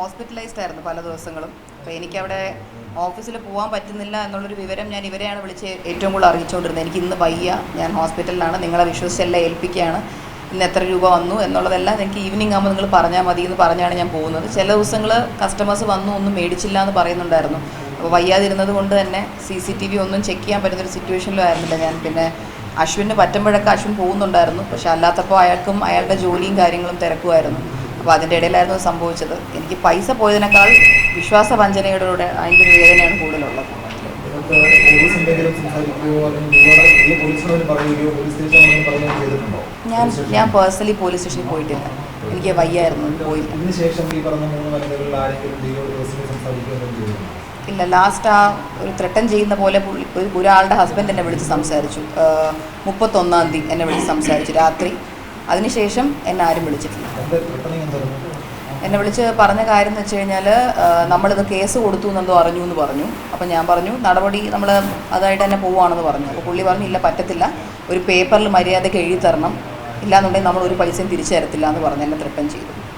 Hospitalised ആയിരുന്നു പല ദിവസങ്ങളും. അപ്പോൾ എനിക്കവിടെ ഓഫീസിൽ പോകാൻ പറ്റുന്നില്ല എന്നുള്ളൊരു വിവരം ഞാൻ ഇവരെയാണ് വിളിച്ച് ഏറ്റവും കൂടുതൽ അറിയിച്ചുകൊണ്ടിരുന്നത്. എനിക്ക് ഇന്ന് വയ്യ, ഞാൻ ഹോസ്പിറ്റലിലാണ്, നിങ്ങളെ വിശ്വസിച്ചെല്ലാം ഏൽപ്പിക്കുകയാണ്, ഇന്ന് എത്ര രൂപ വന്നു എന്നുള്ളതെല്ലാം എനിക്ക് ഈവനിങ് ആകുമ്പോൾ നിങ്ങൾ പറഞ്ഞാൽ മതി എന്ന് പറഞ്ഞാണ് ഞാൻ പോകുന്നത്. ചില ദിവസങ്ങൾ കസ്റ്റമേഴ്സ് വന്നു ഒന്നും മേടിച്ചില്ല എന്ന് പറയുന്നുണ്ടായിരുന്നു. അപ്പോൾ വയ്യാതിരുന്നത് കൊണ്ട് തന്നെ CCTV ഒന്നും ചെക്ക് ചെയ്യാൻ പറ്റുന്നൊരു സിറ്റുവേഷനിലും ആയിരുന്നില്ല ഞാൻ. പിന്നെ അശ്വിന് പറ്റുമ്പോഴൊക്കെ അശ്വിൻ പോകുന്നുണ്ടായിരുന്നു, പക്ഷെ അല്ലാത്തപ്പോൾ അയാൾക്കും അയാളുടെ ജോലിയും കാര്യങ്ങളും തിരക്കുമായിരുന്നു. അപ്പോൾ അതിൻ്റെ ഇടയിലായിരുന്നു സംഭവിച്ചത്. എനിക്ക് പൈസ പോയതിനേക്കാൾ വിശ്വാസവഞ്ചനയുടെ അതിൻ്റെ ഒരു വേദനയാണ് കൂടുതലുള്ളത്. ഞാൻ പേഴ്സണലി പോലീസ് സ്റ്റേഷനിൽ പോയിട്ടില്ല, എനിക്ക് വയ്യായിരുന്നു, പോയില്ല. ഇല്ല, ലാസ്റ്റ് ആ ഒരു ത്രട്ടൻ ചെയ്യുന്ന പോലെ ഒരാളുടെ ഹസ്ബൻഡ് എന്നെ വിളിച്ച് സംസാരിച്ചു. 31-ാം തീയതി എന്നെ വിളിച്ച് സംസാരിച്ചു രാത്രി. അതിനുശേഷം എന്നെ ആരും വിളിച്ചിട്ടില്ല. എന്നെ വിളിച്ച് പറഞ്ഞ കാര്യം എന്ന് വെച്ച് കഴിഞ്ഞാൽ, നമ്മളിത് കേസ് കൊടുത്തു എന്നെന്തോ അറിഞ്ഞു എന്ന് പറഞ്ഞു. അപ്പോൾ ഞാൻ പറഞ്ഞു നടപടി നമ്മൾ അതായിട്ട് തന്നെ പോവുകയാണെന്ന് പറഞ്ഞു. അപ്പോൾ പുള്ളി പറഞ്ഞു ഇല്ല, പറ്റത്തില്ല, ഒരു പേപ്പറിൽ മര്യാദയ്ക്ക് എഴുതി തരണം, ഇല്ലാന്നുണ്ടെങ്കിൽ നമ്മൾ ഒരു പൈസയും തിരിച്ചു തരത്തില്ല എന്ന് പറഞ്ഞ് എന്നെ ത്രട്ടൻ ചെയ്തു.